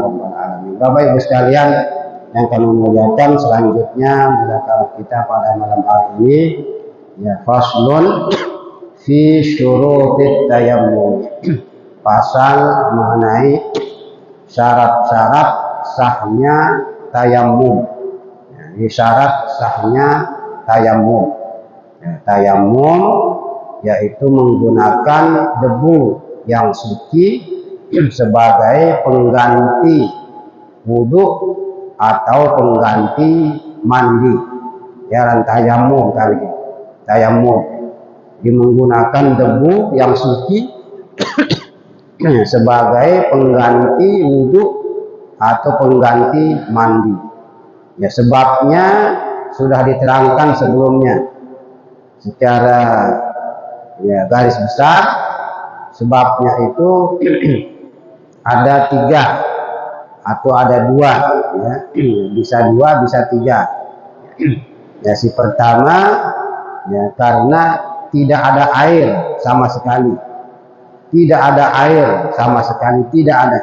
rabbal alamin. Bapak Ibu sekalian yang kami muliakan, selanjutnya mudzakarah kita pada malam hari ini ya, faslun fi syurutit tayammum. Pasal mengenai syarat-syarat sahnya tayammum. Ya, ini syarat sahnya tayammum. Ya, tayammum yaitu menggunakan debu yang suci sebagai pengganti wudhu atau pengganti mandi. Ya, tayammum kali ini. Tayammum menggunakan debu yang suci sebagai pengganti wudhu atau pengganti mandi. Ya, sebabnya sudah diterangkan sebelumnya secara ya, garis besar. Sebabnya itu ada 3 atau ada 2 ya. Bisa 2 bisa 3 ya. Si pertama ya, karena tidak ada air sama sekali, tidak ada air sama sekali, tidak ada.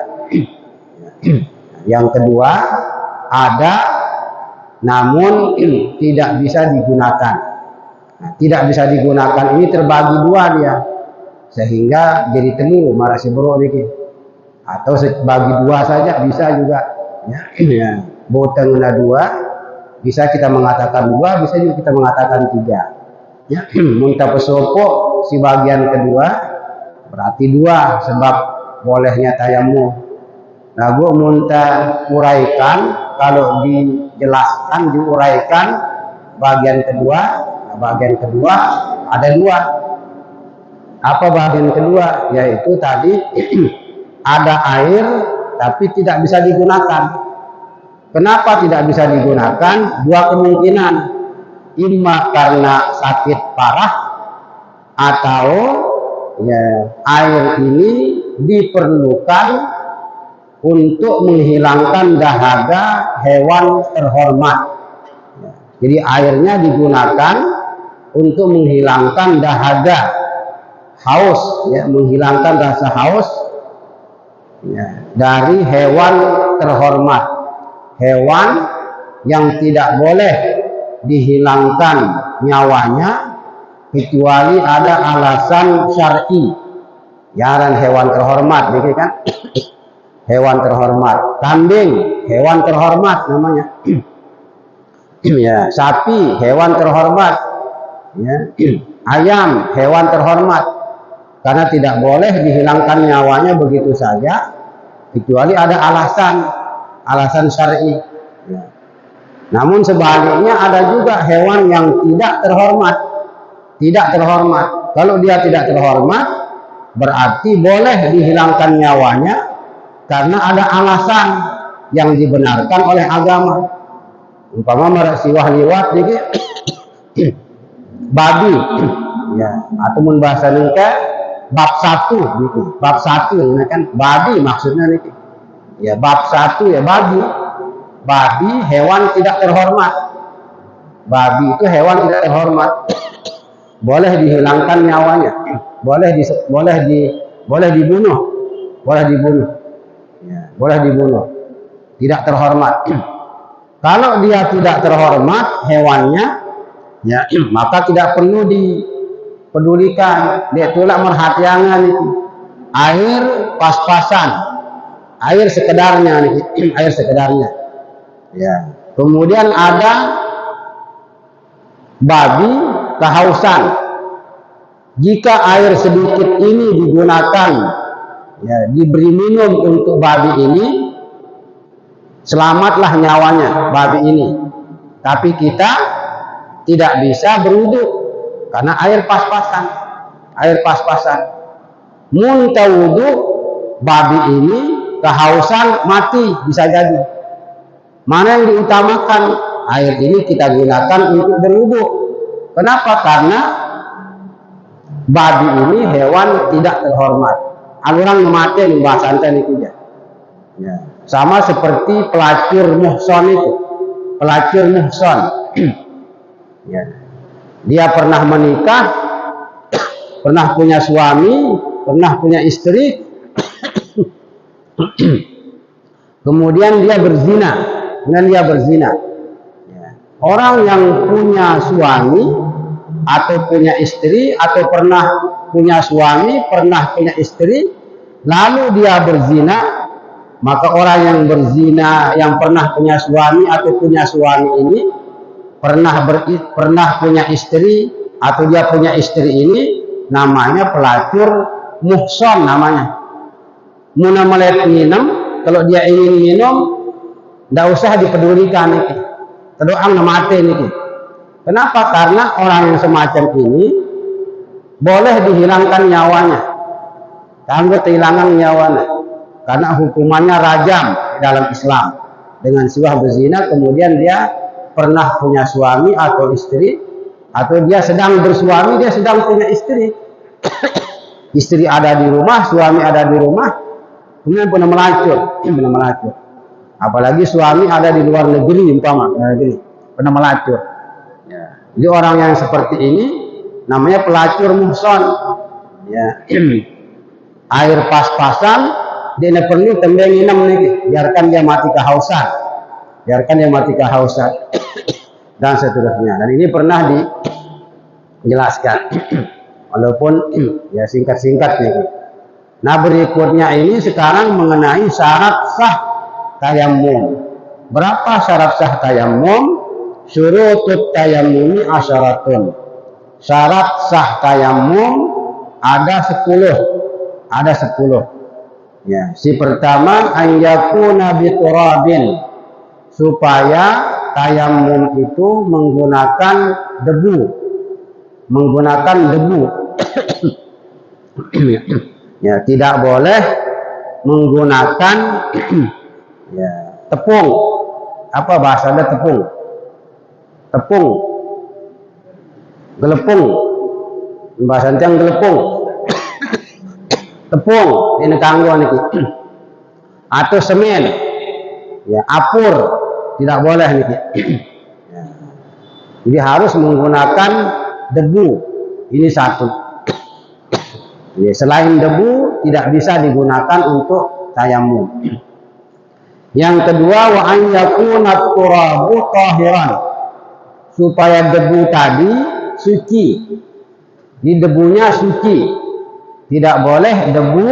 Yang kedua, ada namun tidak bisa digunakan. Nah, tidak bisa digunakan ini terbagi 2 dia, sehingga jadi temu marasi bro ini, atau bagi 2 saja bisa juga ya. Ya, boteng 2 bisa kita mengatakan 2, bisa juga kita mengatakan 3 ya. Muntah pesopo si bagian kedua berarti 2 sebab bolehnya tayammum. Lagu muntah uraikan, kalau dijelaskan diuraikan bagian kedua. Nah, bagian kedua ada 2. Apa bagian kedua? Yaitu tadi ada air tapi tidak bisa digunakan. Kenapa tidak bisa digunakan? 2 kemungkinan. Imma karena sakit parah, atau ya, air ini diperlukan untuk menghilangkan dahaga hewan terhormat. Ya, jadi airnya digunakan untuk menghilangkan dahaga haus, ya, menghilangkan rasa haus ya, dari hewan terhormat, hewan yang tidak boleh dihilangkan nyawanya kecuali ada alasan syar'i. Yaran hewan terhormat, gitu kan? Hewan terhormat, kambing hewan terhormat namanya. Ya, sapi hewan terhormat, ya. Ayam hewan terhormat, karena tidak boleh dihilangkan nyawanya begitu saja kecuali ada alasan syar'i. Ya. Namun sebaliknya ada juga hewan yang tidak terhormat. Kalau dia tidak terhormat berarti boleh dihilangkan nyawanya karena ada alasan yang dibenarkan oleh agama. Umpama merasiwah liwat dikit babi ya, atau mun bahasa nengka bab 1 gitu. Bab 1 ini kan babi maksudnya nih. Ya, bab 1 ya babi hewan tidak terhormat. Babi itu hewan tidak terhormat. Boleh dihilangkan nyawanya, boleh dibunuh. Ya, boleh dibunuh. Tidak terhormat. Kalau dia tidak terhormat hewannya, ya, maka tidak perlu dipedulikan. Dia tulak merhatiangan itu. Air pas-pasan, air sekedarnya, air sekedarnya. Ya. Kemudian ada babi kehausan. Jika air sedikit ini digunakan, ya, diberi minum untuk babi ini, selamatlah nyawanya babi ini. Tapi kita tidak bisa berwudu karena air pas-pasan. Muntah wudu, babi ini kehausan mati bisa jadi. Mana yang diutamakan? Air ini kita gunakan untuk berwudu. Kenapa? Karena babi ini hewan tidak terhormat. Aluran memati membahasankan itu ya. Ya. Sama seperti pelacur muhson itu. Pelacur muhson. Ya. Dia pernah menikah, pernah punya suami, pernah punya istri. kemudian dia berzina, Ya. Orang yang punya suami atau punya istri atau pernah punya suami, pernah punya istri, lalu dia berzina, maka orang yang berzina yang pernah punya suami atau punya suami ini pernah punya istri atau dia punya istri ini namanya pelacur muhson namanya. Muna melihat minum, kalau dia ingin minum, tidak usah dipedulikan ini. Terdoang mati ini. Kenapa? Karena orang yang semacam ini boleh dihilangkan nyawanya. Kanggo kehilangan nyawanya. Karena hukumannya rajam dalam Islam. Dengan sebuah berzina, kemudian dia pernah punya suami atau istri, atau dia sedang bersuami, dia sedang punya istri. Istri ada di rumah, suami ada di rumah, kemudian pernah melacur. Apalagi suami ada di luar negeri, pernah melacur. Ya. Jadi orang yang seperti ini namanya pelacur muhson. Ya. Air pas-pasan, dia perlu tembeng inam nih, biarkan dia mati kehausan, dan seterusnya. Dan ini pernah dijelaskan, walaupun ya singkat-singkat nih. Nah berikutnya ini sekarang mengenai syarat sah tayamum. Berapa syarat sah tayamum? Syurutut tayamumi asyaratun. Syarat sah tayamum ada 10. Ya, si pertama an yakuna biturabin, supaya tayamum itu menggunakan debu. Ya, tidak boleh menggunakan ya, tepung. Apa bahasanya tepung? Gelepung. Bahasa Jawa gelepung. Tepung ini kanggo niki. Atau semen. Ya, apur tidak boleh niki. Ya. Jadi harus menggunakan debu. Ini satu. Ya, selain debu tidak bisa digunakan untuk tayamum. Yang kedua, wa an yakuna turabu tahiran, supaya debu tadi suci. Di debunya suci. Tidak boleh debu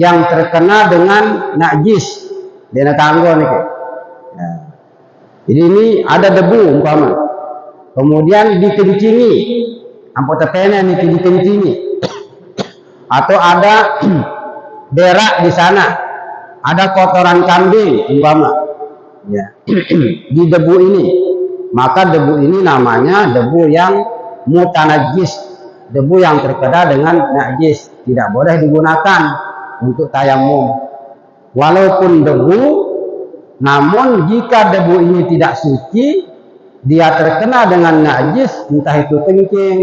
yang terkena dengan najis. Dena tanggo nih. Ya. Jadi ini ada debu umpama. Kemudian dikencingi. Ampun tepene nih dikencingi. Atau ada berak di sana, ada kotoran kambing umpama, ya, di debu ini, maka debu ini namanya debu yang mutanajis, debu yang terkena dengan najis, tidak boleh digunakan untuk tayamum. Walaupun debu, namun jika debu ini tidak suci, dia terkena dengan najis, entah itu kencing,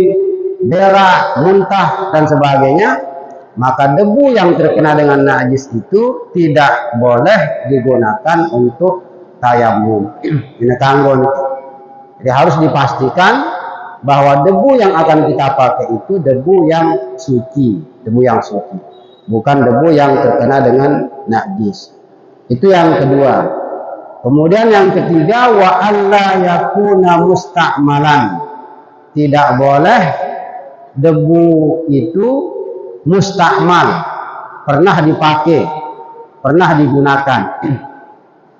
berak, muntah dan sebagainya, maka debu yang terkena dengan najis itu tidak boleh digunakan untuk tayamum. Ini tanggung. Jadi harus dipastikan bahwa debu yang akan kita pakai itu debu yang suci, bukan debu yang terkena dengan najis. Itu yang kedua. Kemudian yang ketiga, wa alla yakuna musta'malan. Tidak boleh debu itu musta'mal, pernah dipakai, pernah digunakan.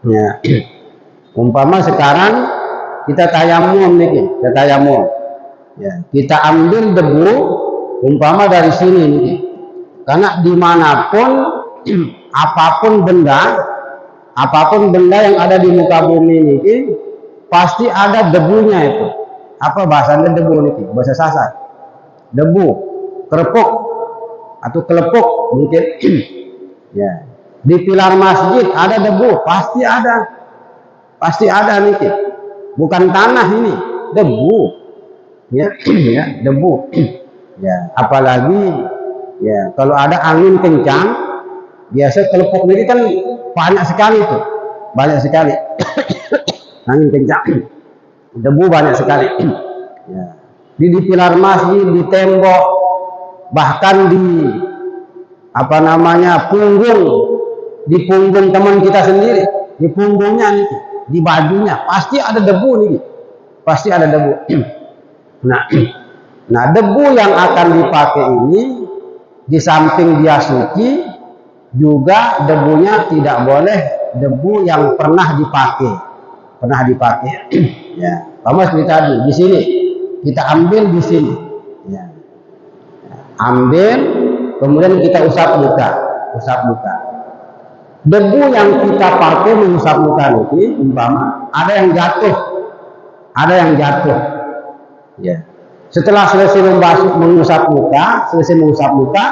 Ya. Umpama sekarang kita tayamum nih, ya, kita ambil debu umpama dari sini nih. Karena dimanapun apapun benda yang ada di muka bumi ini pasti ada debunya itu. Apa bahasanya debu nih? Bahasa Sasak. Debu, kerepuk atau kelepuk mungkin. Ya. Di pilar masjid ada debu, pasti ada nih. Bukan tanah ini, debu. Ya, ya, debu. Ya, apalagi ya kalau ada angin kencang, biasa kelepuk ini kan banyak sekali tuh, angin kencang, debu banyak sekali. Ya. Di pilar masjid, di tembok, bahkan di punggung di punggung teman kita sendiri, di punggungnya nih, di bajunya, pasti ada debu nih, pasti ada debu. Nah, debu yang akan dipakai ini, di samping dia suci, juga debunya tidak boleh debu yang pernah dipakai, ya. Sama seperti tadi, di sini kita ambil di sini, ya. Ambil, kemudian kita usap muka. Debu yang kita pakai mengusap muka ini, umpama ada yang jatuh, ya. Setelah selesai mengusap muka,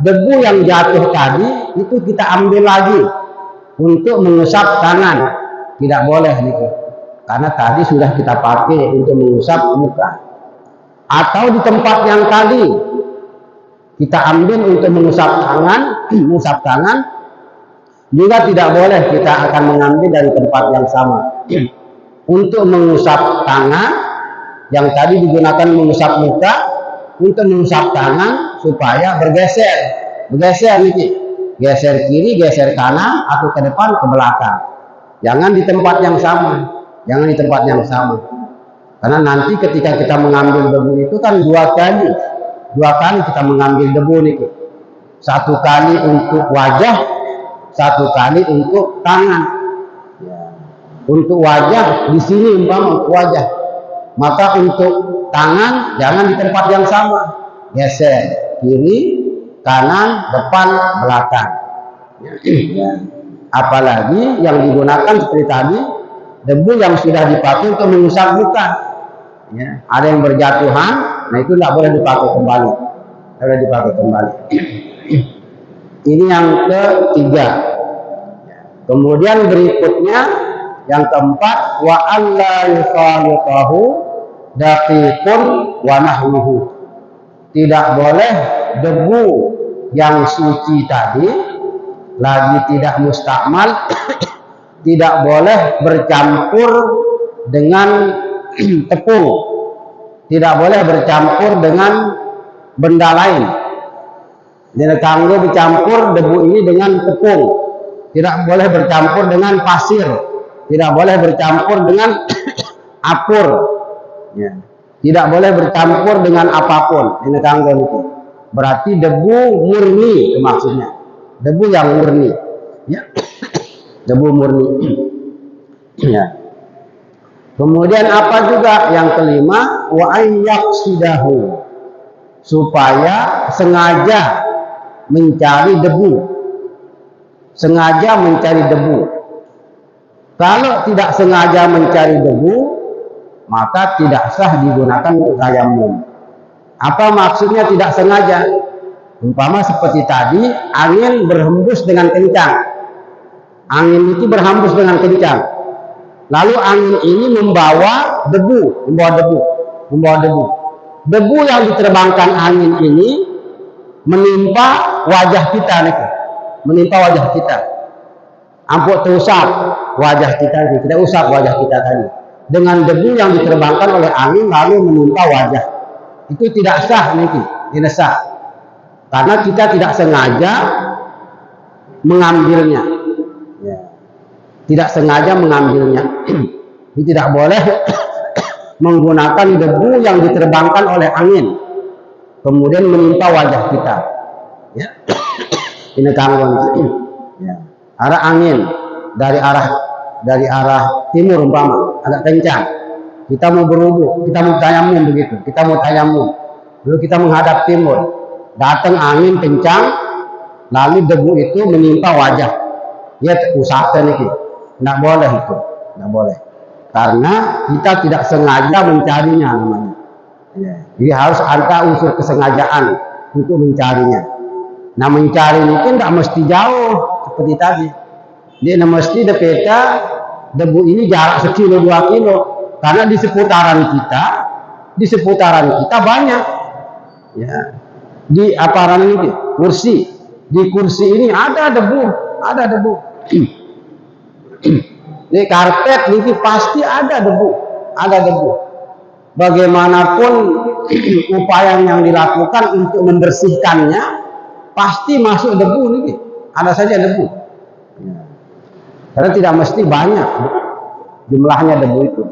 debu yang jatuh tadi itu kita ambil lagi untuk mengusap tangan, tidak boleh gitu, karena tadi sudah kita pakai untuk mengusap muka. Atau di tempat yang tadi kita ambil untuk mengusap tangan, juga tidak boleh kita akan mengambil dari tempat yang sama. Untuk mengusap tangan, yang tadi digunakan mengusap muka, untuk mengusap tangan supaya bergeser nih, geser kiri, geser kanan, atau ke depan, ke belakang. Jangan di tempat yang sama, karena nanti ketika kita mengambil debu itu kan dua kali kita mengambil debu nih, satu kali untuk wajah, satu kali untuk tangan. Untuk wajah di sini umpama untuk wajah, maka untuk tangan jangan di tempat yang sama, geser kiri, kanan, depan, belakang. Apalagi yang digunakan seperti tadi, debu yang sudah dipakai untuk mengusap muka, ya. Ada yang berjatuhan, nah itu tidak boleh dipakai kembali, Ini yang ketiga. Kemudian berikutnya yang keempat, wa alla yukhalitahu daqiqun wa nahwuhu. Tidak boleh debu yang suci tadi, lagi tidak mustakmal, tidak boleh bercampur dengan tepung, tidak boleh bercampur dengan benda lain. Jadi kanggo bercampur debu ini dengan tepung, tidak boleh bercampur dengan pasir, tidak boleh bercampur dengan apur, ya. Tidak boleh bercampur dengan apapun. Ini kanggo itu berarti debu murni, itu maksudnya debu yang murni, ya. Debu murni, ya. Kemudian apa juga yang kelima, wa ayyaqsidahu, supaya sengaja mencari debu, Kalau tidak sengaja mencari debu, maka tidak sah digunakan untuk tayamum. Apa maksudnya tidak sengaja? Umpama seperti tadi, angin berhembus dengan kencang, angin itu berhembus dengan kencang, lalu angin ini membawa debu. Debu yang diterbangkan angin ini menimpa wajah kita nih, ampuk terusap wajah kita, tidak usap wajah kita tadi dengan debu yang diterbangkan oleh angin lalu menimpa wajah. Itu tidak sah nih, tidak sah, karena kita tidak sengaja mengambilnya, ya. Tidak sengaja mengambilnya. Ini tidak boleh menggunakan debu yang diterbangkan oleh angin kemudian menimpa wajah kita, ya. Ini gangguan, ya. Arah angin dari arah timur umpama agak kencang, kita mau berwudu, kita mau tayamum begitu, lalu kita menghadap timur, datang angin kencang, lalu debu itu menimpa wajah, ya usahakan itu, tidak boleh itu, tidak boleh, karena kita tidak sengaja mencarinya namanya. Ya. Jadi harus ada unsur kesengajaan untuk mencarinya. Nah, mencari itu tidak mesti jauh seperti tadi. Dia mesti peta debu ini jarak 1-2 kilo, karena di seputaran kita banyak, ya. Di aparan ini di kursi ini ada debu. Di karpet ini pasti ada debu. Bagaimanapun upaya yang dilakukan untuk membersihkannya, pasti masuk debu nih, ada saja debu. Karena tidak mesti banyak jumlahnya debu itu.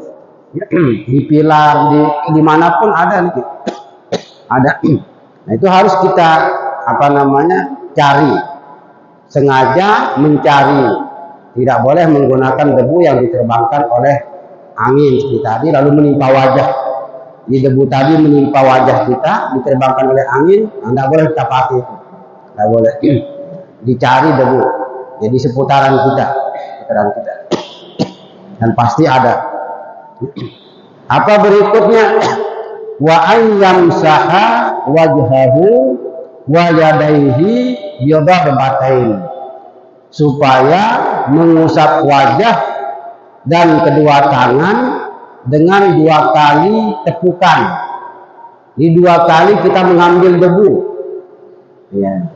Di pilar, dimanapun ada nih. Ada. Nah itu harus kita cari, sengaja mencari. Tidak boleh menggunakan debu yang diterbangkan oleh angin seperti tadi lalu menimpa wajah. Di debu tadi menimpa wajah kita, diterbangkan oleh angin, tidak boleh kita pakai. Tidak boleh. Dicari debu. Jadi seputaran kita. Dan pasti ada. Apa berikutnya? Wa ayyamsaha wajhahu wa yadaihi bidarbatain, supaya mengusap wajah dan kedua tangan dengan 2 kali tepukan. Di 2 kali kita mengambil debu. Ya.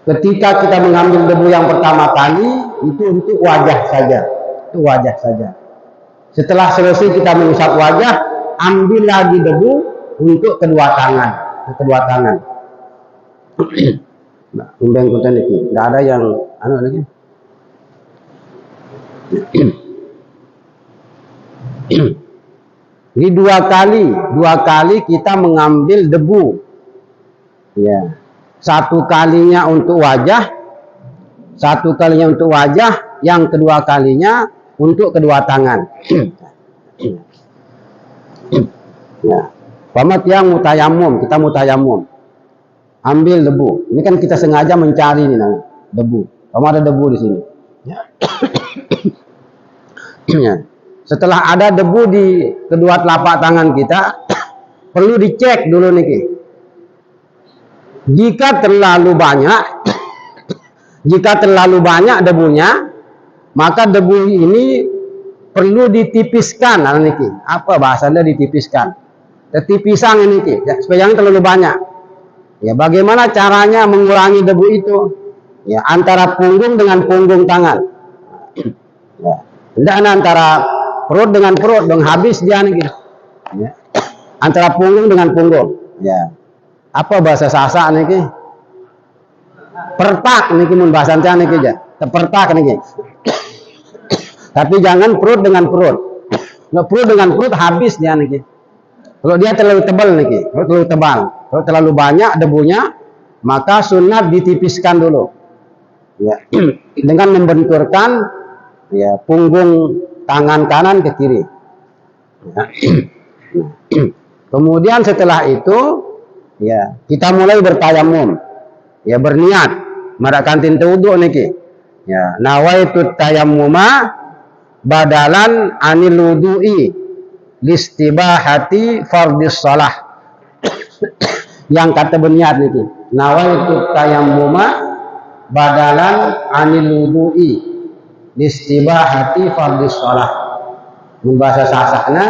Ketika kita mengambil debu yang pertama kali itu untuk wajah saja. Itu wajah saja. Setelah selesai kita mengusap wajah, ambil lagi debu untuk kedua tangan. Nah, kumpeng ini nggak ada yang lagi. Ini 2 kali kita mengambil debu. Ya. 1 kalinya untuk wajah, yang kedua kalinya untuk kedua tangan. Ya. Pamat yang mutayamum, kita mutayamum. Ambil debu. Ini kan kita sengaja mencari nih debu. Kamu ada debu di sini. Ya. Ya. Setelah ada debu di kedua telapak tangan kita, perlu dicek dulu nih. Jika terlalu banyak debunya, maka debu ini perlu ditipiskan. Apa bahasanya ditipiskan? Tetipisan ini supaya jangan terlalu banyak. Ya, bagaimana caranya mengurangi debu itu? Ya, antara punggung dengan punggung tangan. Ya, tidak antara perut dengan perut, dong habis dia nih. Ya. Antara punggung dengan punggung. Ya. Apa bahasa Sasak nih? Pertak nih mun bahasa nih aja. Pertak nih. Tapi jangan perut dengan perut. Kalau perut dengan perut habis dia nih. Kalau dia terlalu tebal nih, kalau terlalu banyak debunya, maka sunat ditipiskan dulu. Ya. Dengan membenturkan ya punggung tangan kanan ke kiri. Ya. Kemudian setelah itu ya kita mulai bertayamum. Ya berniat marakantin wudu niki. Ya, nawaitu tayammuma badalan anil wudu'i listibahati fardhis shalah. Yang kata berniat niki. Nawaitu tayammuma badalan anil wudu'i listibahati fardhis shalah. Membahasa Sasakna,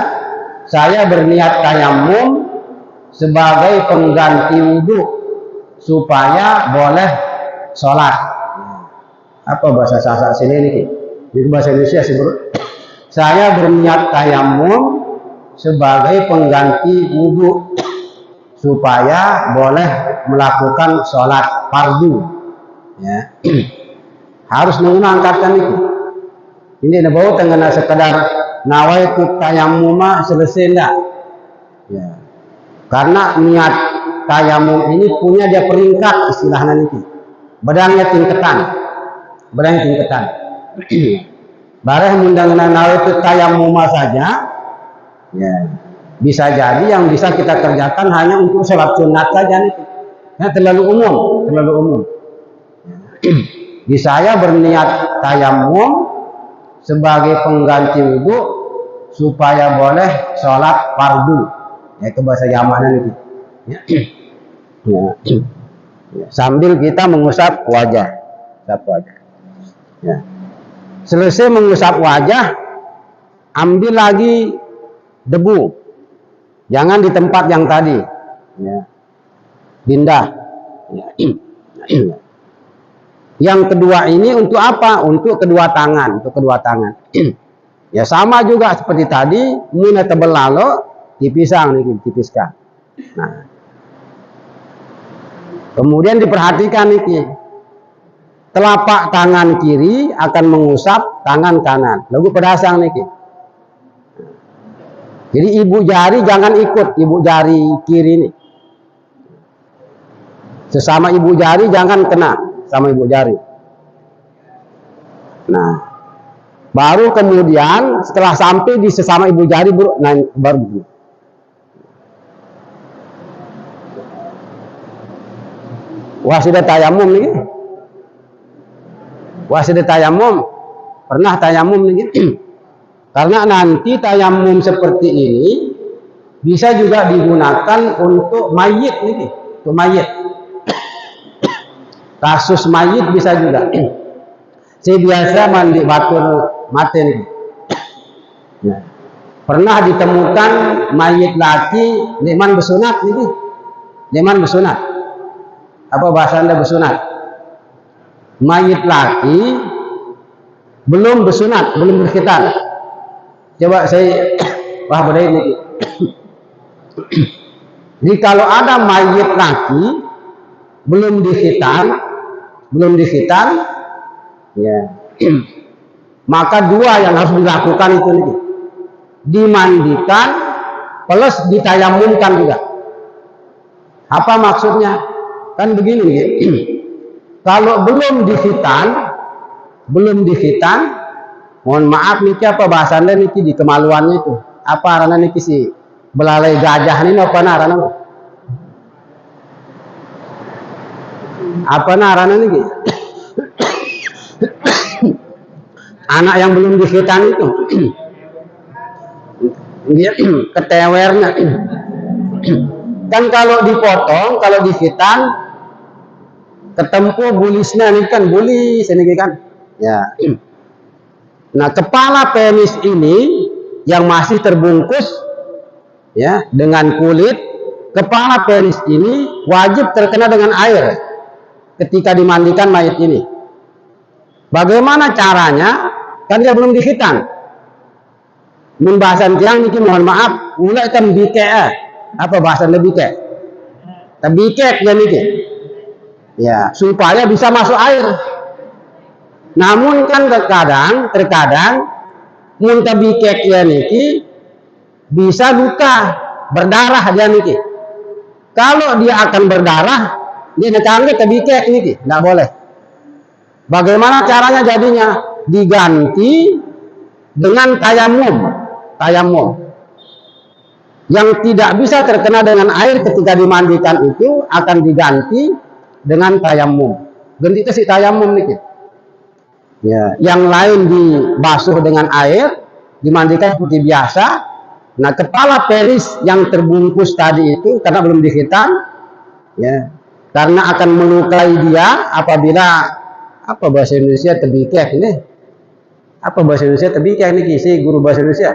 saya berniat tayammum sebagai pengganti wudhu supaya boleh sholat. Apa bahasa Sasak sini nih? Itu bahasa Indonesia sih bro. Saya berniat tayammum sebagai pengganti wudhu supaya boleh melakukan sholat fardu. Ya. Harus mengangkatkan itu. Ini ada bau tengah sekedar nawaitu tayammuma selesai enggak? Ya. Karena niat tayamum ini punya dia peringkat istilahnya itu. Badangnya tingkatan. Barang mundang nawaitu tayammuma saja. Ya. Bisa jadi yang bisa kita kerjakan hanya untuk sholat sunat saja nih. Ya, terlalu umum. Di saya berniat tayamum sebagai pengganti wudhu supaya boleh sholat fardu. Itu bahasa Yaman itu. Ya. Ya. Sambil kita mengusap wajah. Ya. Selesai mengusap wajah, ambil lagi debu. Jangan di tempat yang tadi. Ya. Pindah. Ya. Yang kedua ini untuk apa? Untuk kedua tangan. Ya sama juga seperti tadi, mina tebel lalo, tipiskan. Nah. Kemudian diperhatikan nih. telapak tangan kiri akan mengusap tangan kanan. Lagu pedasang niki. Jadi ibu jari jangan ikut ibu jari kiri ini. Sesama ibu jari jangan kena sama ibu jari. Nah, baru kemudian setelah sampai di sesama ibu jari baru wasidah tayamum nih. Wasidah tayamum pernah tayamum nih. Karena nanti tayamum seperti ini bisa juga digunakan untuk mayit nih, untuk mayit. Kasus mayit bisa juga. Saya biasa mandi batur mati nih. Ya. Pernah ditemukan mayit laki liman bersunat nih. Liman bersunat. Apa bahasa Anda bersunat? Mayit laki belum bersunat, belum berkhitan. Coba saya bedah ini. Jadi kalau ada mayit laki belum dikhitan, ya, maka dua yang harus dilakukan itu nih. Dimandikan plus ditayamumkan juga. Apa maksudnya? Kan begini nih. Kalau belum dikhitan, mohon maaf niki apa bahasanya niki di kemaluannya itu apa arana niki si belalai gajah ini apa narana niki anak yang belum dikhitan itu dia ketewernya kan kalau dipotong kalau dikhitan ketempuh bulisnya ini kan bulis ini kan ya. Nah, kepala penis ini yang masih terbungkus ya dengan kulit, kepala penis ini wajib terkena dengan air ketika dimandikan mayat ini. Bagaimana caranya? Kan dia belum dikhitan. Mun bahasan tiang niki mohon maaf, mulai tembike apa bahasa lebike? Tembike ya niki. Ya, supaya bisa masuk air. Namun kan terkadang muntabikek ya niki bisa luka berdarah dia niki. Kalau dia akan berdarah, dia nekange tabikek niki, tidak boleh. Bagaimana caranya jadinya? Diganti dengan tayamum. Yang tidak bisa terkena dengan air ketika dimandikan itu akan diganti dengan tayamum. Ganti itu si tayamum niki. Ya, yang lain dibasuh dengan air, dimandikan seperti biasa. Nah, kepala penis yang terbungkus tadi itu karena belum dikhitan, ya, karena akan melukai dia apabila apa bahasa Indonesia tebikek ini? Apa bahasa Indonesia tebikek ini? Si guru bahasa Indonesia.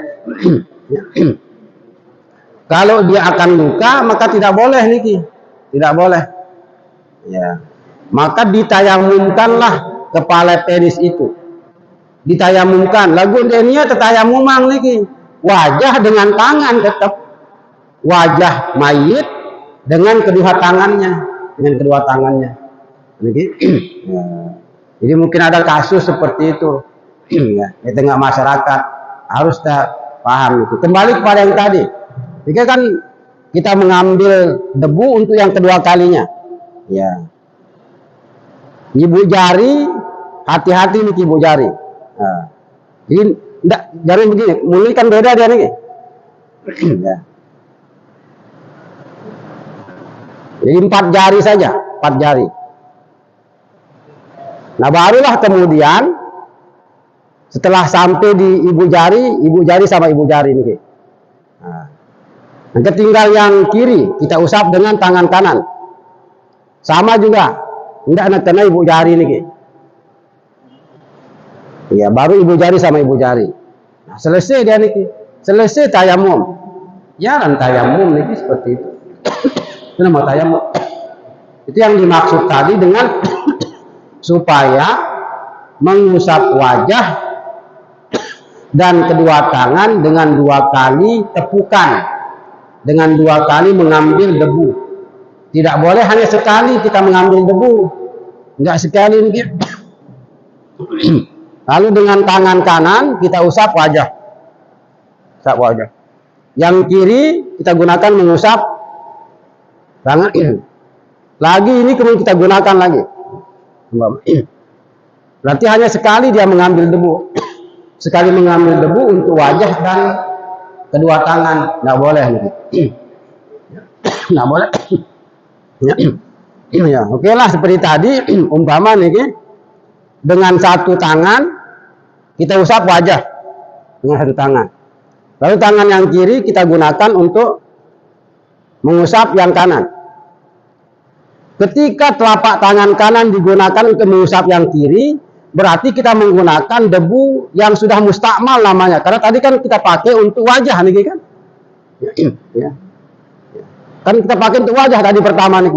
Kalau dia akan luka, maka tidak boleh niki, tidak boleh. Ya, maka ditayamumkanlah kepala penis itu ditayamumkan lagu denia tetayamumang niki wajah dengan tangan tetap wajah mayit dengan kedua tangannya niki. Jadi mungkin ada kasus seperti itu ya, di tengah masyarakat harus paham itu. Kembali kepada yang tadi jika kan kita mengambil debu untuk yang kedua kalinya ya, ibu jari hati-hati nih ibu jari. Nah, jadi enggak jari begini, mulai kan beda dia nih. Ya. Jadi 4 jari saja, 4 jari. Nah barulah kemudian setelah sampai di ibu jari sama ibu jari nih. Nah, tinggal yang kiri kita usap dengan tangan kanan. Sama juga, enggak kena ibu jari nih. Ya, baru ibu jari sama ibu jari. Nah, selesai dia niki. Selesai tayamum. Ya, dan tayamum niki seperti itu. Itu nama tayamum. Itu yang dimaksud tadi dengan supaya mengusap wajah dan kedua tangan dengan 2 kali tepukan. Dengan 2 kali mengambil debu. Tidak boleh hanya sekali kita mengambil debu. Enggak sekali niki. Lalu dengan tangan kanan kita usap wajah. Usap wajah. Yang kiri kita gunakan mengusap tangan. Lagi ini kemudian kita gunakan lagi. Berarti hanya sekali dia mengambil debu. Sekali mengambil debu untuk wajah dan kedua tangan. Nggak boleh. Nggak boleh. Ya, oke lah seperti tadi. Umpama nih, dengan satu tangan kita usap wajah dengan satu tangan. Lalu tangan yang kiri kita gunakan untuk mengusap yang kanan. Ketika telapak tangan kanan digunakan untuk mengusap yang kiri, berarti kita menggunakan debu yang sudah mustakmal namanya. Karena tadi kan kita pakai untuk wajah nih kan. Ya. Kan kita pakai untuk wajah tadi pertama nih.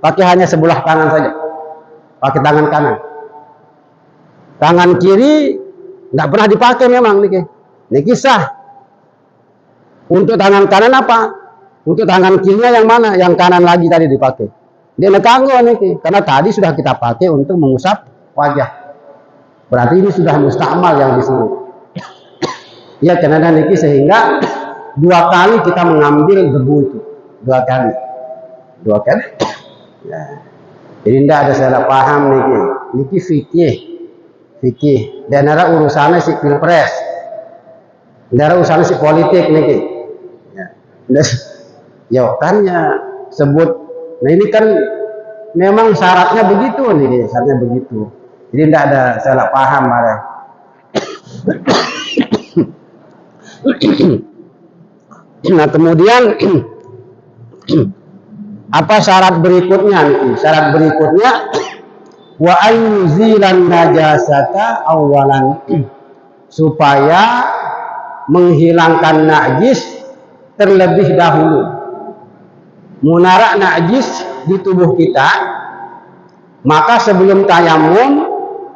Pakai hanya sebelah tangan saja. Pakai tangan kanan. Tangan kiri nggak pernah dipakai memang nih. Ini kisah. Untuk tangan kanan apa? Untuk tangan kirinya yang mana? Yang kanan lagi tadi dipakai. Dia nekanggo nih, karena tadi sudah kita pakai untuk mengusap wajah. Berarti ini sudah mustakmal yang di sini. Ya, karena niki sehingga dua kali kita mengambil debu itu. Dua kali. Ya. Jadi tidak ada salah paham niki. Niki fikih. Dan ada urusannya si pilpres. Dan ada urusannya si politik niki. Ya. Ya kan ya sebut. Nah ini kan memang syaratnya begitu nih, syaratnya begitu. Jadi tidak ada salah paham ada. Nah kemudian apa syarat berikutnya nih? Syarat berikutnya wa ayuzilan najasata awalan, supaya menghilangkan najis terlebih dahulu. Munarak najis di tubuh kita, maka sebelum tayamum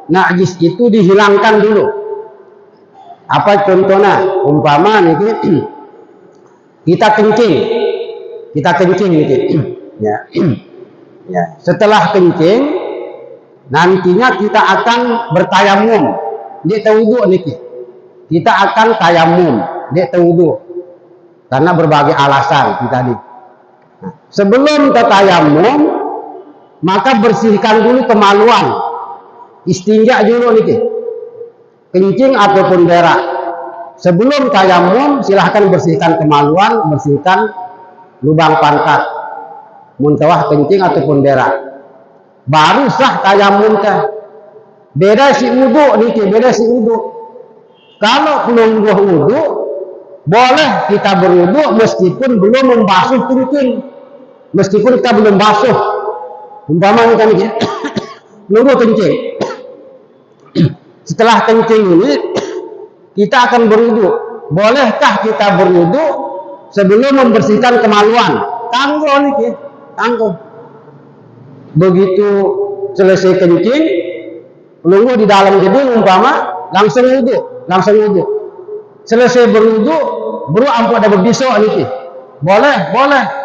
najis itu dihilangkan dulu. Apa contohnya? Umpama nih kita kencing gitu. Ya. Setelah kencing nantinya kita akan bertayamum di tawudu nih. Kita akan tayamum di tawudu karena berbagai alasan tadi. Sebelum tayamum, maka bersihkan dulu kemaluan, istinja dulu nih, kencing ataupun berak. Sebelum tayamum, silahkan bersihkan kemaluan, bersihkan lubang pantat, muntawah kencing ataupun berak. Baru sah tayamum teh. Beda si wudu nih, beda si wudu. Kalau belum wudu, boleh kita berwudu meskipun belum membasuh kencing. Meskipun kita belum basuh, umpama kita nih, nunggu kencing. Setelah kencing ini, kita akan berwudu. Bolehkah kita berwudu sebelum membersihkan kemaluan? Tangguh nih, tangguh. Begitu selesai kencing, nunggu di dalam gedung umpama, langsung wudu. Selesai berwudu, baru ampun ada berbisok nih. Boleh.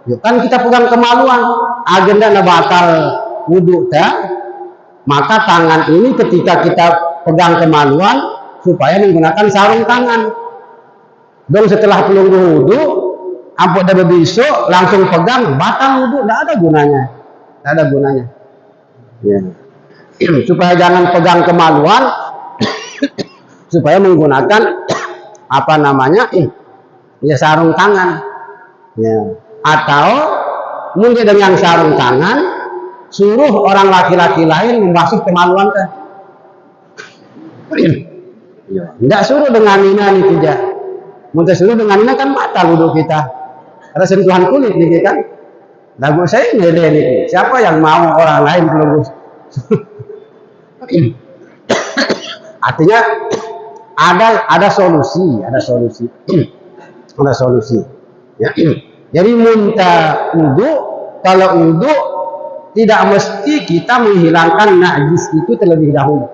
Ya, kan kita pegang kemaluan, agenda batal wudhu maka tangan ini ketika kita pegang kemaluan supaya menggunakan sarung tangan. Dan setelah pelunggu wudhu, ampun ada berbisok, langsung pegang, batal wudhu, tidak ada gunanya. Ya. Supaya jangan pegang kemaluan, supaya menggunakan apa namanya, ya sarung tangan. Ya. Atau mungkin dengan sarung tangan suruh orang laki-laki lain membasuh kemaluan teh. Tidak suruh dengan ini tidak. Mungkin suruh dengan ini kan batal wudhu kita. Ada sentuhan kulit nih kan. Lagu saya nilai nih. Siapa yang mau orang lain belum? Artinya ada solusi. Ya. Jadi minta wudhu, kalau wudhu tidak mesti kita menghilangkan najis itu terlebih dahulu.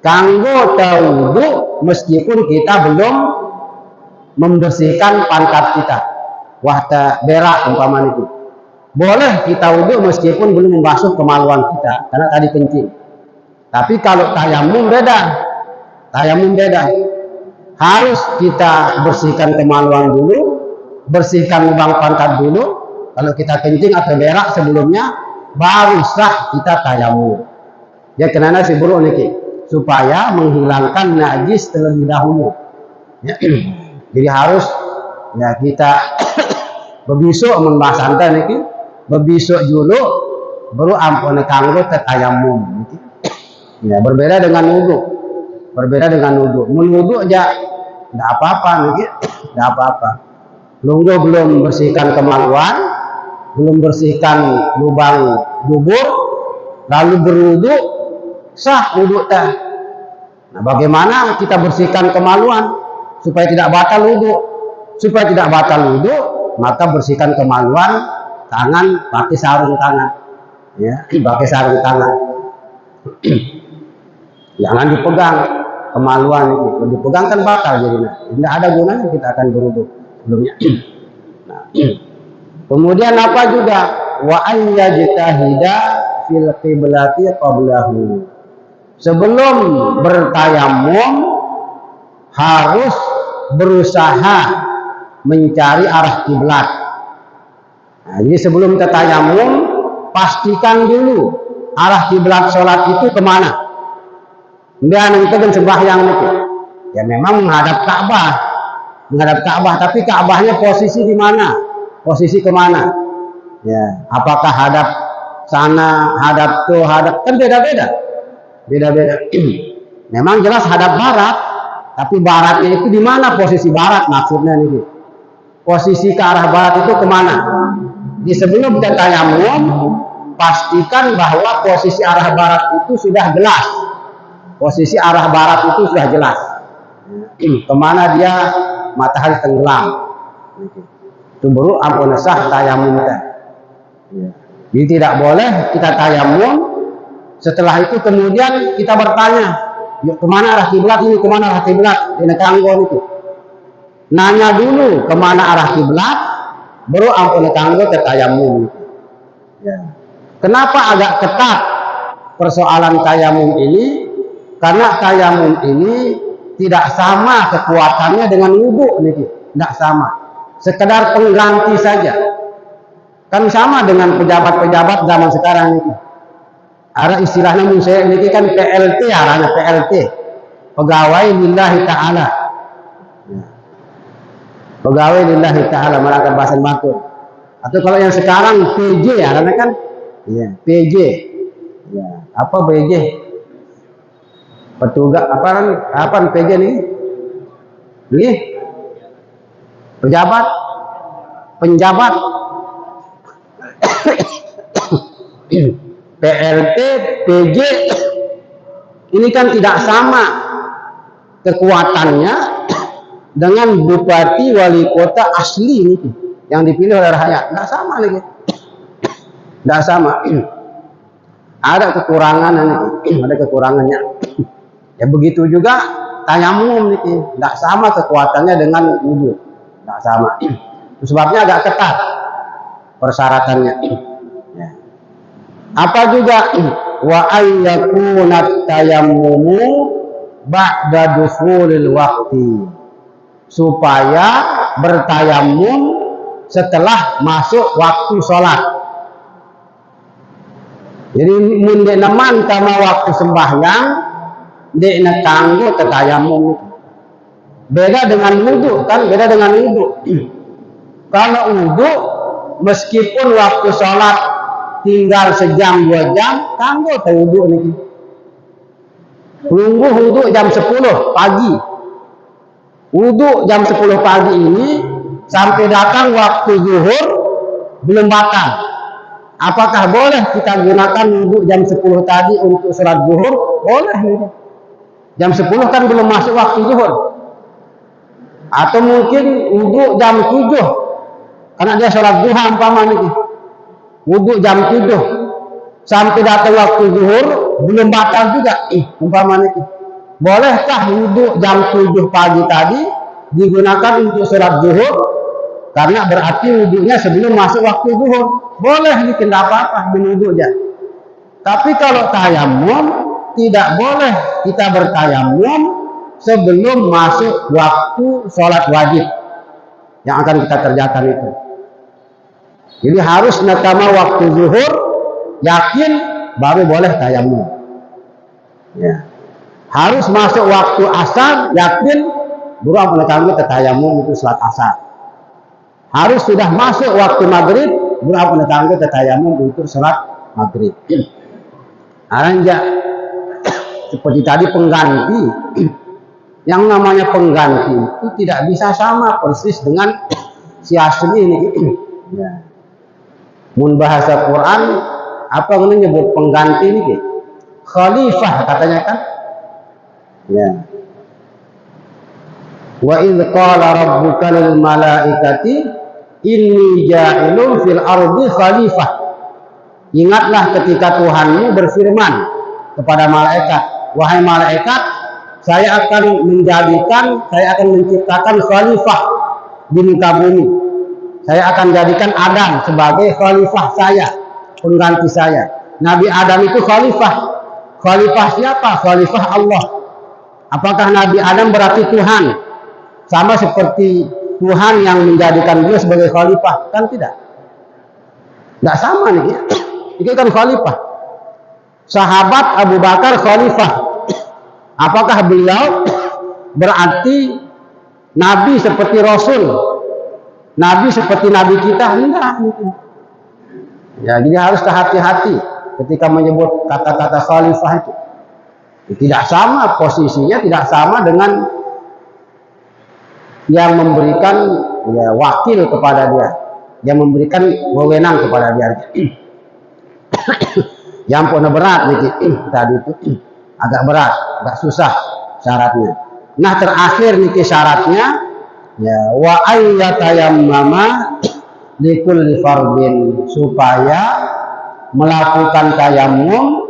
Kanggo wudhu meskipun kita belum membersihkan pantat kita. Wah berak umpama itu. Boleh kita wudhu meskipun belum membasuh kemaluan kita karena tadi kencing. Tapi kalau tayamum beda. Tayamum beda. Harus kita bersihkan kemaluan dulu, bersihkan lubang pantat dulu. Kalau kita kencing atau berak sebelumnya, baru sah kita tayamum. Ya kenapa sih bro niki? Supaya menghilangkan najis terlebih dahulu. Ya. Jadi harus ya kita bebisuk membahas niki, bebisuk dulu baru ampun kanggo tayamum. Ya, berbeda dengan wudhu. Berbeda dengan wudhu. Wudhu aja enggak apa-apa niki, enggak apa-apa. Nunggu belum bersihkan kemaluan, belum bersihkan lubang dubur, lalu berwudhu, sah wudhu teh. Nah, bagaimana kita bersihkan kemaluan supaya tidak batal wudhu? Supaya tidak batal wudhu, maka bersihkan kemaluan tangan pakai sarung tangan. Ya, pakai sarung tangan. Jangan dipegang kemaluan itu. Kalau dipegang kan batal jadinya. Tidak ada gunanya kita akan berwudhu sebelumnya. Nah, kemudian apa juga? Wa an yajtahida fil qiblati qablahu. Sebelum bertayamum harus berusaha mencari arah kiblat. Nah, jadi sebelum tayamum pastikan dulu arah kiblat sholat itu kemana. Dan itu kan sembahyang itu. Ya memang menghadap Ka'bah, tapi Ka'bahnya posisi di mana? Posisi kemana? Ya, apakah hadap sana, hadap tuh, hadap kan beda-beda. Memang jelas hadap barat, tapi baratnya itu di mana posisi barat maksudnya ini? Posisi ke arah barat itu kemana? Di sebelum kita tayamum, pastikan bahwa posisi arah barat itu sudah jelas. Posisi arah barat itu sudah jelas. Kemana dia matahari tenggelam. Itu baru ampun sah tayamum kita. Jadi tidak boleh kita tayamum. Setelah itu kemudian kita bertanya, yuk kemana arah kiblat ini? Kemana arah kiblat? Ini kanggo itu. Nanya dulu kemana arah kiblat, baru ampun kanggo tayamum. Ya. Kenapa agak ketat persoalan tayamum ini? Karena tayamum ini tidak sama kekuatannya dengan wudhu nih, tidak sama. Sekedar pengganti saja. Kan sama dengan pejabat-pejabat zaman sekarang ini. Ada istilahnya saya ini kan PLT, arahnya PLT, pegawai lillahi ta'ala. Pegawai lillahi ta'ala melanggar bahasa Batur. Atau kalau yang sekarang PJ, arahnya kan, ya PJ. Ya, apa PJ? Petugas apa PJ nih? Nih penjabat PLT, PJ ini kan tidak sama kekuatannya dengan bupati wali kota asli ini yang dipilih oleh rakyat. Tidak sama lagi, tidak sama. Ada kekurangan, ada kekurangannya. Ya begitu juga tayamum nih, tidak sama kekuatannya dengan wudhu, tidak sama. Sebabnya agak ketat persyaratannya. Ya. Apa juga wa ayyakunat tayammumu ba'da dukhulil waqti, supaya bertayamum setelah masuk waktu sholat. Jadi mun neman kama waktu sembahyang dek tanggo tayamum. Beda dengan wudhu kan, beda dengan wudhu. Kalau wudhu meskipun waktu sholat tinggal sejam 2 jam, tanggo wudhu nih. Tunggu wudhu jam 10 pagi. Wudhu jam 10 pagi ini sampai datang waktu zuhur belum batal. Apakah boleh kita gunakan wudhu jam 10 tadi untuk sholat zuhur? Boleh. Jam 10 kan belum masuk waktu zuhur. Atau mungkin wudhu jam 7. Karena dia sholat duha umpamanya. Wudhu jam 7. Sampai datang waktu zuhur, belum batal juga. Umpamanya. Bolehkah wudhu jam 7 pagi tadi digunakan untuk sholat zuhur? Karena berarti wudhunya sebelum masuk waktu zuhur. boleh nih, tidak apa-apa menuduh aja. Tapi kalau tayamum tidak boleh kita bertayamum sebelum masuk waktu sholat wajib yang akan kita kerjakan itu. Jadi harus nakama waktu zuhur yakin baru boleh tayamum. Ya. Harus masuk waktu asar yakin baru nakama tayamum itu sholat asar. Harus sudah masuk waktu maghrib baru nakama tayamum untuk sholat maghrib. Aranja seperti tadi pengganti. Yang namanya pengganti itu tidak bisa sama persis dengan si asli ini. Ya. Mun bahasa Quran apa namanya nyebut pengganti ini? Khalifah katanya kan. Ya. Wa idz qala rabbuka lil malaikati inni ja'ilun fil ardi khalifah. Ingatlah ketika Tuhanmu berfirman kepada malaikat, wahai malaikat, saya akan menciptakan khalifah di muka bumi. Saya akan jadikan Adam sebagai khalifah saya, pengganti saya. Nabi Adam itu khalifah. Khalifah siapa? Khalifah Allah. Apakah Nabi Adam berarti Tuhan? Sama seperti Tuhan yang menjadikan beliau sebagai khalifah? Kan tidak. Tidak sama nih. Itu kan khalifah. Sahabat Abu Bakar khalifah. Apakah beliau berarti Nabi seperti Rasul? Nabi seperti Nabi kita? Enggak. Ya, jadi harus hati-hati ketika menyebut kata-kata khalifah itu. Tidak sama posisinya, tidak sama dengan yang memberikan ya, wakil kepada dia, yang memberikan wewenang kepada dia. Yang pun berat tadi itu agak berat, agak susah syaratnya. Nah terakhir nih syaratnya ya wa ayyatayammama likulli fardin, supaya melakukan tayamum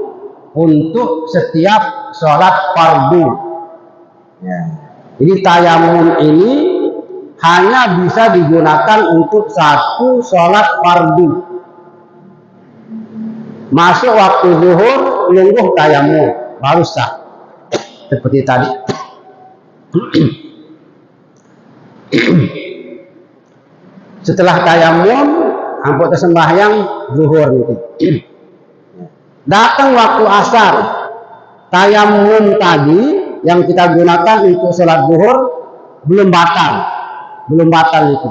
untuk setiap sholat fardu. Ya. Jadi tayamum ini hanya bisa digunakan untuk satu sholat fardu. Masuk waktu zuhur, nunggu tayamum, baru sah. Seperti tadi. Setelah tayamum, ampun sembahyang zuhur itu. Datang waktu asar, tayamum tadi yang kita gunakan untuk sholat zuhur belum batal itu.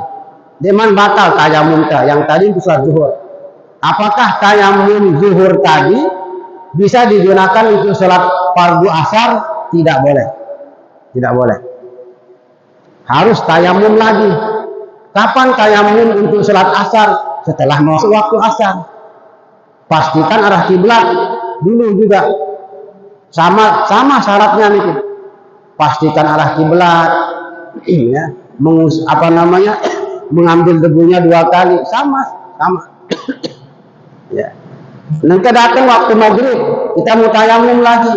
Deman batal tayamum yang tadi untuk sholat zuhur. Apakah tayamum zuhur tadi bisa digunakan untuk sholat fardu asar? Tidak boleh. Tidak boleh. Harus tayamum lagi. Kapan tayamum untuk sholat asar? Setelah masuk waktu asar. Pastikan arah kiblat dulu juga. Sama syaratnya nih. Pastikan arah kiblat. Ya, mengambil debunya 2 kali. Sama. Ya. Nanti datang waktu maghrib, kita mau tayamum lagi.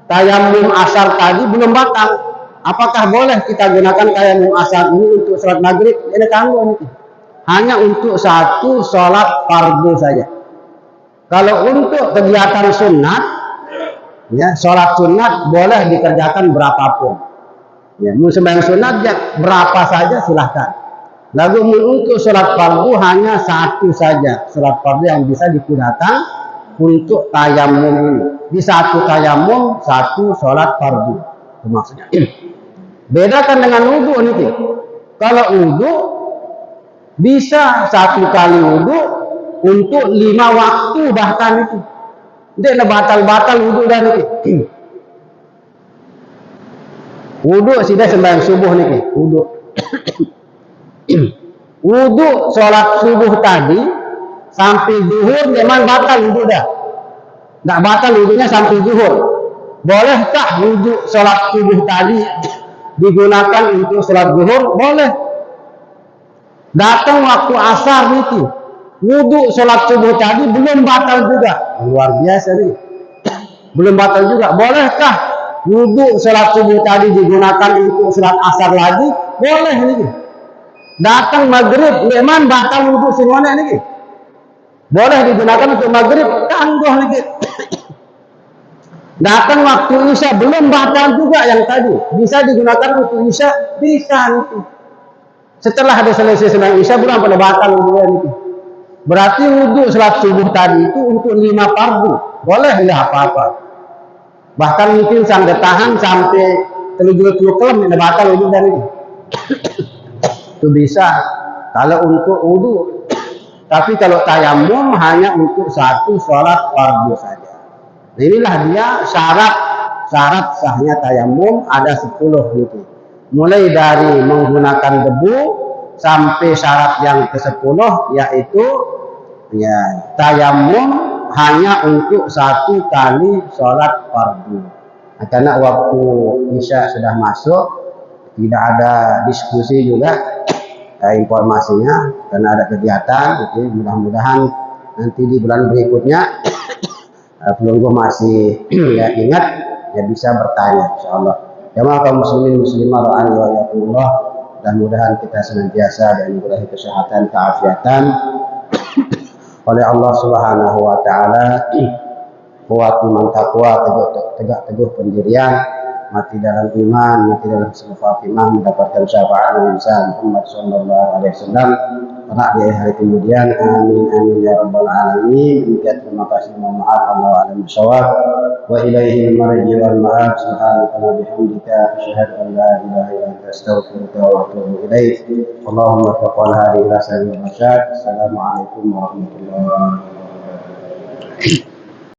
Tayamum asar tadi belum batal. Apakah boleh kita gunakan tayamum asar ini untuk sholat maghrib? Ini kamu hanya untuk satu sholat fardu saja. Kalau untuk kegiatan sunat, ya sholat sunat boleh dikerjakan berapapun. Ya, mau sembahyang sunat ya berapa saja silahkan. Lalu untuk sholat fardu hanya satu saja sholat fardu yang bisa digunakan untuk tayamum ini. Di satu tayamum satu sholat fardu. Itu maksudnya. Bedakan dengan wudhu nih. Kalau wudhu bisa 1 kali wudhu untuk 5 waktu bahkan itu. Dia batal wudhu dah nih. Wudhu sudah sembahyang subuh nih. Wudhu sholat subuh tadi sampai zuhur memang batal wudhu dah. Nggak batal wudhunya sampai zuhur. Bolehkah wudhu sholat subuh tadi digunakan untuk sholat zuhur? Boleh. Datang waktu asar itu, wudhu sholat subuh tadi belum batal juga. Luar biasa nih. Belum batal juga. Bolehkah wudhu sholat subuh tadi digunakan untuk sholat asar lagi? Boleh nih. Datang maghrib, memang batal wudhu semuanya nih. Boleh digunakan untuk maghrib, tangguh lagi. Datang waktu isya belum batal juga yang tadi. Bisa digunakan untuk isya, bisa itu. Setelah ada selesai sembahyang isya belum pada batal juga itu. Berarti wudhu salat subuh tadi itu untuk 5 fardu. Boleh enggak apa-apa. Bahkan mungkin sampai tahan sampai telur-telur kelem yang batal wudhu dan itu. Itu bisa kalau untuk wudhu. Tapi kalau tayamum hanya untuk satu sholat fardu saja. Nah, inilah dia syarat sahnya tayamum ada 10 gitu. Mulai dari menggunakan debu sampai syarat yang ke-10 yaitu ya tayamum hanya untuk satu kali sholat fardu. Nah, karena waktu isya sudah masuk, tidak ada diskusi juga informasinya karena ada kegiatan. Gitu. Mudah-mudahan nanti di bulan berikutnya pelunggu masih ya ingat ya bisa bertanya insyaallah. Jamaah kaum muslimin muslimah rahimani wa rahimakumullah, mudah-mudahan kita senantiasa dianugerahi kesehatan keafiatan oleh Allah Subhanahu wa taala, kuat iman takwa, tegak teguh pendirian, mati dalam iman, mati dalam husnul khatimah, mendapatkan syafaat Nabi Muhammad sallallahu alaihi wasallam pada di hari kemudian. Amin amin ya rabbal alamin. Terima kasih, mohon maaf, Allah alam bisawab. Wa ilaihi marji wal ma'ab. Subhanaka wa bihamdika asyhadu an la ilaha illa anta astaghfiruka wa atubu ilaik. Allahumma taqabbal hadi ila sabil rasyad. Assalamualaikum warahmatullahi wabarakatuh.